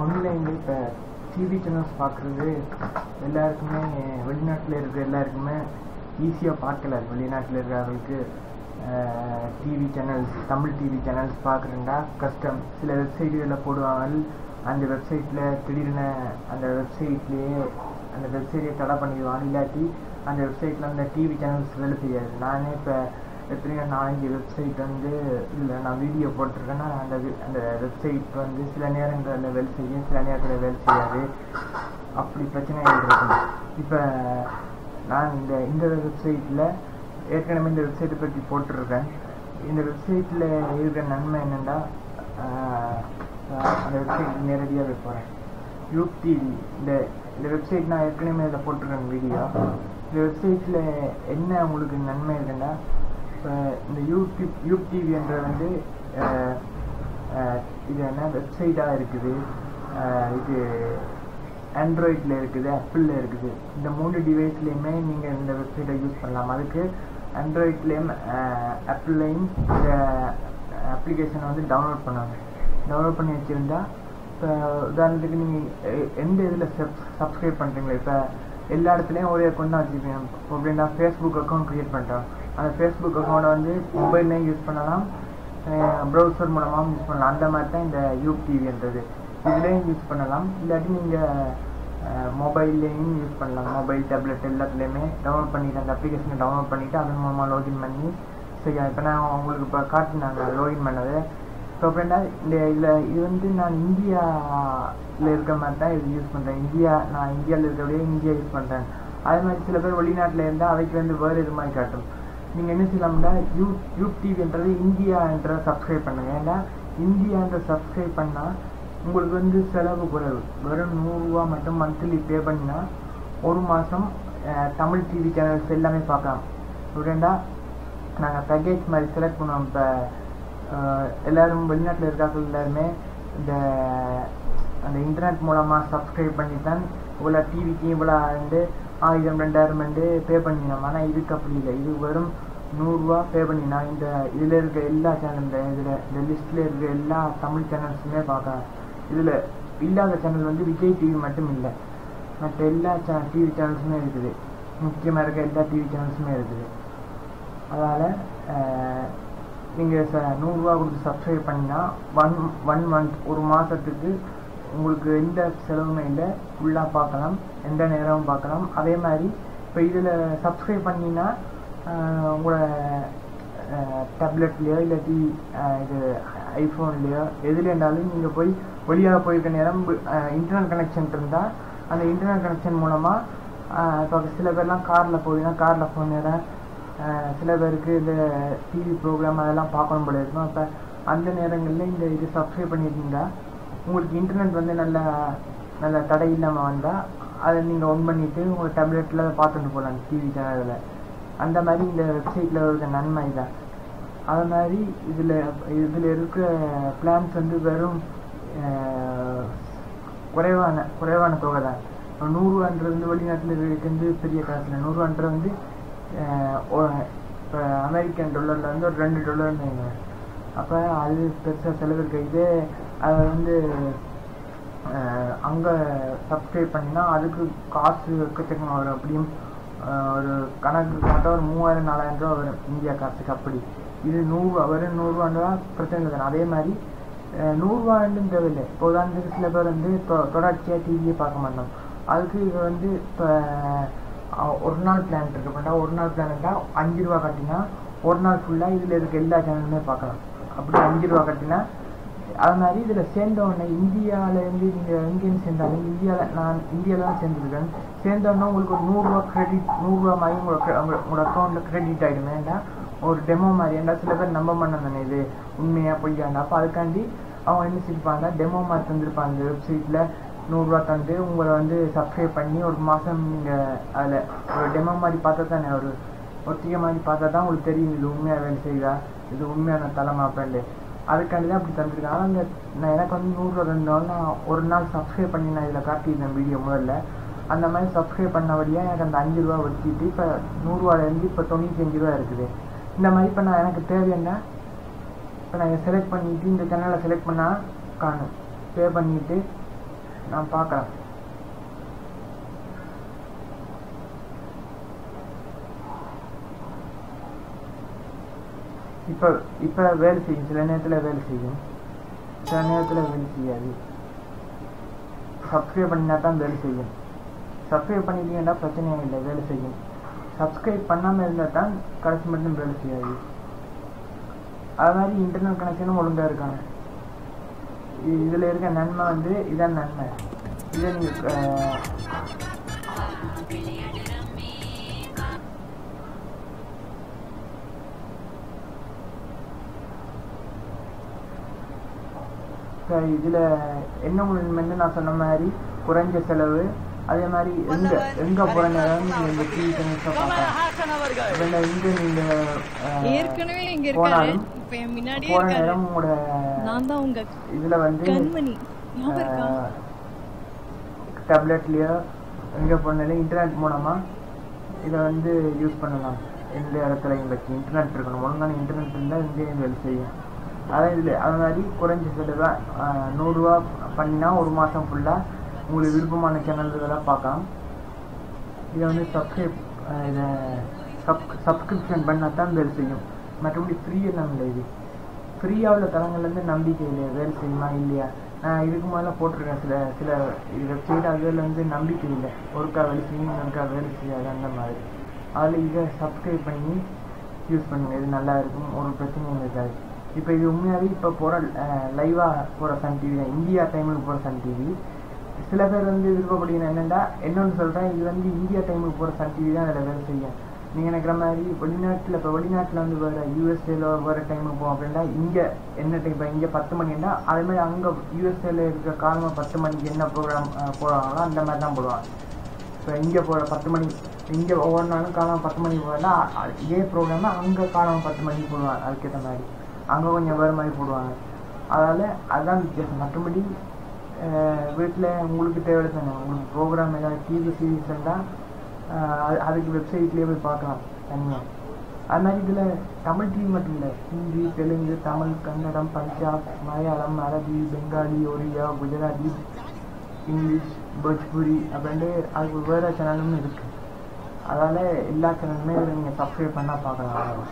ஆன்லைனில் இப்போ TV channels பார்க்குறது எல்லாருக்குமே வெளிநாட்டில் இருக்கிற எல்லாருக்குமே ஈஸியாக பார்க்கல. வெளிநாட்டில் இருக்கிறவங்களுக்கு TV channels, Tamil TV channels பார்க்குறேன்டா கஷ்டம். சில வெப்சைட்டுகளில் போடுவாங்க, அந்த வெப்சைட்டில் திடீர்னு அந்த வெப்சைட்டை தடை பண்ணிடுவாங்க. இல்லாட்டி அந்த வெப்சைட்டில் அந்த டிவி சேனல்ஸ் வேலை செய்யாது. நானே இப்போ எத்தனையோ 4-5 வெப்சைட் இல்லை நான் வீடியோ போட்டிருக்கேன்னா அந்த வெப்சைட் சில நேரங்களில் வேலை செய்யும், சில நேரத்தில் வேலை செய்யாது. அப்படி பிரச்சனைகள் இருக்கும். இப்போ நான் இந்த வெப்சைட்டில் ஏற்கனவே இந்த வெப்சைட்டை பற்றி போட்டிருக்கேன். இந்த வெப்சைட்டில் இருக்கிற நன்மை என்னென்னா, அந்த வெப்சைட் நேரடியாக போகிறேன். யூப் டிவி இந்த வெப்சைட் நான் ஏற்கனவே இதில் போட்டிருக்கேன் வீடியோ. இந்த வெப்சைட்டில் என்ன உங்களுக்கு நன்மை இருக்குன்னா, இப்போ இந்த யூப் டிவின்றது இது என்ன வெப்சைட்டாக இருக்குது. இது ஆண்ட்ராய்டில் இருக்குது, ஆப்பிளில் இருக்குது. இந்த 3 டிவைஸ்லேயுமே நீங்கள் இந்த வெப்சைட்டை யூஸ் பண்ணலாம். அதுக்கு ஆண்ட்ராய்ட்லேயும் ஆப்பிள்லேயும் இந்த அப்ளிகேஷனை டவுன்லோட் பண்ணி வச்சுருந்தா, இப்போ உதாரணத்துக்கு நீங்கள் எந்த இதில் சப்ஸ்கிரைப் பண்ணுறீங்களோ, இப்போ எல்லா இடத்துலையும் ஒரே அக்கௌண்ட் தான் வச்சுருக்கீங்க. இப்போ அப்படின்னா ஃபேஸ்புக் அக்கௌண்ட் க்ரியேட் பண்ணுறோம். அந்த ஃபேஸ்புக் அக்கௌண்ட்டை மொபைல்லையும் யூஸ் பண்ணலாம், ப்ரௌசர் மூலமாகவும் யூஸ் பண்ணலாம். அந்த மாதிரி தான் இந்த யூப் டிவின்றது. இதுலேயும் யூஸ் பண்ணலாம், இல்லாட்டி நீங்கள் மொபைல்லையும் யூஸ் பண்ணலாம். மொபைல், டேப்லெட் எல்லாத்துலேயுமே டவுன்லோட் பண்ணிவிட்டு அந்த அப்ளிகேஷனை டவுன்லோட் பண்ணிவிட்டு அதன் மூலமாக லாகின் பண்ணி செய்யலாம். இப்போ நான் உங்களுக்கு இப்போ காட்டினாங்க லாகின் பண்ணது. இப்போ அப்படின்னா இது நான் இந்தியாவில் இருக்கிற மாதிரி தான் இது யூஸ் பண்ணுறேன். நான் இந்தியாவில் இருக்கிறபடியே இந்தியா யூஸ் பண்ணுறேன். அதே மாதிரி சில பேர் வெளிநாட்டில் இருந்தால் அவைக்கு வேறு இது மாதிரி காட்டும். நீங்கள் என்ன செய்யலாம்னா, யூப் டிவின்றது இந்தியான்ற சப்ஸ்கிரைப் பண்ணுங்கள். ஏன்னா இந்தியான்ற சப்ஸ்கிரைப் பண்ணால் உங்களுக்கு செலவு குறைவு. வெறும் 100 ரூபா மட்டும் மந்த்லி பே பண்ணினா ஒரு மாதம் தமிழ் டிவி சேனல்ஸ் எல்லாமே பார்க்கலாம். அப்படின்னா நாங்கள் பேக்கேஜ் மாதிரி செலக்ட் பண்ணுவோம். இப்போ எல்லோரும் வெளிநாட்டில் இருக்கார்கள் எல்லாருமே அந்த இன்டர்நெட் மூலமாக சப்ஸ்கிரைப் பண்ணி தான் இவ்வளோ டிவிக்கு இவ்வளோ 1000-2000 பே பண்ணினோம். ஆனால் இதுக்கு அப்படி இல்லை. இது வெறும் 100 ரூபா பே பண்ணினா இதில் இருக்க எல்லா சேனல், இந்த லிஸ்ட்டில் இருக்க எல்லா தமிழ் சேனல்ஸுமே பார்க்கலாம். இதில் இல்லாத சேனல் விஜய் டிவி மட்டும் இல்லை, மற்ற எல்லா டிவி சேனல்ஸுமே இருக்குது. முக்கியமாக இருக்க எல்லா டிவி சேனல்ஸுமே இருக்குது. அதனால் நீங்கள் 100 ரூபா கொடுத்து சப்ஸ்கிரைப் பண்ணினா ஒன் மந்த், ஒரு மாதத்துக்கு உங்களுக்கு எந்த செலவுமே இல்லை, ஃபுல்லாக பார்க்கலாம், எந்த நேரமும் பார்க்கலாம். அதே மாதிரி இப்போ இதில் சப்ஸ்கிரைப் பண்ணினா உங்களோட டேப்லெட்லேயோ இல்லாட்டி இது ஐஃபோன்லேயோ எதுலேருந்தாலும் நீங்கள் வெளியாக போயிருக்க நேரம் இன்டர்நெட் கனெக்ஷன் இருந்தால் அந்த இன்டர்நெட் கனெக்ஷன் மூலமாக இப்போ சில பேர்லாம் காரில் போன நேரம் சில பேருக்கு இந்த டிவி ப்ரோக்ராம் அதெல்லாம் பார்க்கணும் போல இருக்கும். அப்போ அந்த நேரங்களில் இது சப்ஸ்கிரைப் பண்ணியிருந்தீங்கன்னா உங்களுக்கு இன்டர்நெட் நல்ல தடை இல்லாமல் வந்தால் அதை நீங்கள் ஆன் பண்ணிவிட்டு உங்கள் டேப்லெட்டில் அதை பார்த்துட்டு போகலாம் டிவி சேனலில். அந்த மாதிரி இந்த வெப்சைட்டில் இருக்க நன்மை தான். அது மாதிரி இதில் இருக்கிற பிளான்ஸ் வெறும் குறைவான தொகை தான். 100 ரூபான்றது வெளிநாட்டில் இருந்து பெரிய காசில் 100 ரூபான்றது இப்போ அமெரிக்கன் டாலரில் ஒரு $2 வைங்க. அப்போ அது பெருசாக செலவு இருக்க. அதை அங்கே சப்ஸ்கிரைப் பண்ணினா அதுக்கு காசு எக்கச்சக்கமாக வரும். அப்படியும் ஒரு கணக்கு பார்த்தா ஒரு 3000-4000 ரூபா வரும் இந்தியா காசுக்கு. அப்படி இது 100 ரூபா வெறும் 100 ரூபான்றதா பிரச்சனை தானே. அதே மாதிரி 100 ரூபான்னு தேவையில்லை. இப்போ உதாரணத்துக்கு சில பேர் தொடர்ச்சியாக டிவியே பார்க்க மாட்டோம். அதுக்கு இது இப்போ ஒரு நாள் பிளான் இருக்கு. அப்படின்னா ஒரு நாள் பிளான்ட்டா 5 ரூபா கட்டினா ஒரு நாள் ஃபுல்லாக இதில் இருக்க எல்லா சேனலுமே பார்க்கலாம். அப்படி 5 ரூபா கட்டினா அது மாதிரி இதில் சேர்ந்தோடனே இந்தியாவிலேருந்து நீங்கள் எங்கேருந்து சேர்ந்தாலும் நான் இந்தியாவில் தான் சேர்ந்துருக்கேன். சேர்ந்தோடனே உங்களுக்கு ஒரு 100 ரூபா கிரெடிட், 100 ரூபா மாதிரி உங்களோட அக்கௌண்ட்டில் கிரெடிட் ஆகிடும். ஏன்னா ஒரு டெமோ மாதிரி. ஏன்னா சில பேர் நம்ப மாட்டேன் தானே இது உண்மையாக பொய்யாண்டா. அப்போ அதுக்காண்டி அவங்க என்ன செஞ்சுருப்பாங்க, டெமோ மாதிரி தந்துருப்பாங்க. அந்த வெப்சைட்டில் 100 ரூபா தந்து உங்களை சப்ஸ்கிரைப் பண்ணி ஒரு மாதம் நீங்கள் அதில் ஒரு டெமோ மாதிரி பார்த்தா தானே, ஒரு ஒத்திகை மாதிரி பார்த்தா தான் உங்களுக்கு தெரியும் இது உண்மையாக வேலை செய்யுதா, இது உண்மையான தலைமை அப்படின்ட்டு. அதுக்காண்டி தான் அப்படி தந்துருக்காங்க. நான் எனக்கு 100 ரூபா இருந்தோன்னா ஒரு நாள் சப்ஸ்கிரைப் பண்ணி நான் இதில் காட்டியிருந்தேன் வீடியோ முதல்ல. அந்த மாதிரி சப்ஸ்கிரைப் பண்ணபடியாக எனக்கு அந்த 5 ரூபா வச்சுட்டு இப்போ 100 ரூபாலேருந்து இப்போ 95 ரூபா இருக்குது. இந்த மாதிரி இப்போ நான் எனக்கு தேவைன்னா இப்போ நான் செலக்ட் பண்ணிவிட்டு இந்த சேனலை செலக்ட் பண்ணால் காணும், பே பண்ணிவிட்டு நான் பார்க்குறேன். இப்போ வேலை செய்யும், சில நேரத்தில் வேலை செய்யும், சில நேரத்தில் வேலை செய்யாது. சப்ஸ்கிரைப் பண்ணினா தான் வேலை செய்யும். சப்ஸ்கிரைப் பண்ணிட்டீங்கன்னா பிரச்சனையே இல்லை, வேலை செய்யும். சப்ஸ்கிரைப் பண்ணாமல் இருந்தால் தான் கடைசி மட்டும் வேலை செய்யாது. அது மாதிரி இன்டர்நெட் கனெக்ஷனும் ஒழுங்காக இருக்காங்க. இதில் இருக்க நன்மை வந்து இதான் நன்மை. இதை நீங்கள் இதில் என்ன நன்மைன்னு நான் சொன்ன மாதிரி குறைஞ்ச செலவு, அதே மாதிரி எங்கே போகிற நேரம் நீங்கள் இந்த டிவி கனெக்டாக பார்க்கலாம். இங்கே நீங்கள் போனாலும் போகிற நேரம் உங்களோட இதில் வந்து டேப்லெட்லேயோ எங்கே போனாலும் இன்டர்நெட் மூலமாக இதை வந்து யூஸ் பண்ணலாம். எந்த இடத்துல எங்களுக்கு இன்டர்நெட் இருக்கணும், ஒழுங்கான இன்டர்நெட் இருந்தால் இங்கேயும் வேலை செய்யும். அதான் இதில் அது மாதிரி குறைஞ்ச செலவு 100 ரூபா பண்ணினா ஒரு மாதம் ஃபுல்லாக உங்களுக்கு விருப்பமான சேனல்களெல்லாம் பார்க்கலாம். இதை வந்து இதை சப்ஸ்கிரிப்ஷன் பண்ணால் தான் வேலை செய்யும். மற்றபடி ஃப்ரீயெல்லாம் இல்லை. இது ஃப்ரீயாக உள்ள தளங்கள்லேருந்து நம்பிக்கை இல்லையா வேலை செய்யுமா இல்லையா. நான் இதுக்கு முதல்ல போட்டிருக்கேன் சில வெப்சைட், அதில் வந்து நம்பிக்கை இல்லை. ஒருக்கா வேலை செய்யும், ஒருக்கா வேலை செய்யாது, அந்த மாதிரி. அதில் இதை சப்ஸ்கிரைப் பண்ணி யூஸ் பண்ணுங்கள், இது நல்லா இருக்கும், ஒரு பிரச்சனையும் இருக்காது. இப்போ இது உண்மையாகவே இப்போ போகிற லைவாக போகிற சன் டிவி தான், இந்தியா டைமுக்கு போகிற சன் டிவி. சில பேர் வந்து விருப்பப்படுகிறது என்னென்னா, என்னொன்று சொல்கிறேன், இது வந்து இந்தியா டைமுக்கு போகிற சன் டிவி தான் அதில் வேலை செய்யும். நீங்கள் நினைக்கிற மாதிரி வெளிநாட்டில் இப்போ வெளிநாட்டில் வந்து வேறு யூஎஸ்ஏல வேறு டைமுக்கு போகும் அப்படின்னா இங்கே என்ன டைம், இப்போ இங்கே 10 மணின்னா அதேமாதிரி அங்கே யூஎஸ்ஏல இருக்கிற காலமாக 10 மணிக்கு என்ன ப்ரோக்ராம் போடுவாங்களோ அந்த மாதிரி தான் போடுவாங்க. இப்போ இங்கே போகிற 10 மணி, இங்கே ஒவ்வொரு நாளும் காலம் 10 மணிக்கு போகிறதா இதே ப்ரோக்ராமை அங்கே காலம் 10 மணிக்கு போடுவாங்க. அதுக்கேற்ற மாதிரி அங்கே கொஞ்சம் வேறு மாதிரி போடுவாங்க. அதனால் அதுதான் வித்தியாசம். மற்றபடி வீட்டில் உங்களுக்கு தேவை தானே, உங்களுக்கு ப்ரோக்ராம் ஏதாவது டிவி சீரீஸ் இருந்தால் அதுக்கு வெப்சைட்லேயே போய் பார்க்கலாம் தனியாக. அது மாதிரி இதில் தமிழ் டிவி மட்டும் இல்லை, ஹிந்தி, தெலுங்கு, தமிழ், கன்னடம், பஞ்சாப், மலையாளம், அரபி, பெங்காலி, ஒரியா, குஜராத்தி, இங்கிலீஷ், போஜ்பூரி அப்படின்ட்டு அதுக்கு வேறு சேனலும் இருக்குது. அதனால் எல்லா சேனலுமே இதில் நீங்கள் சப்ஸ்கிரைப் பண்ணால் பார்க்கலாம்.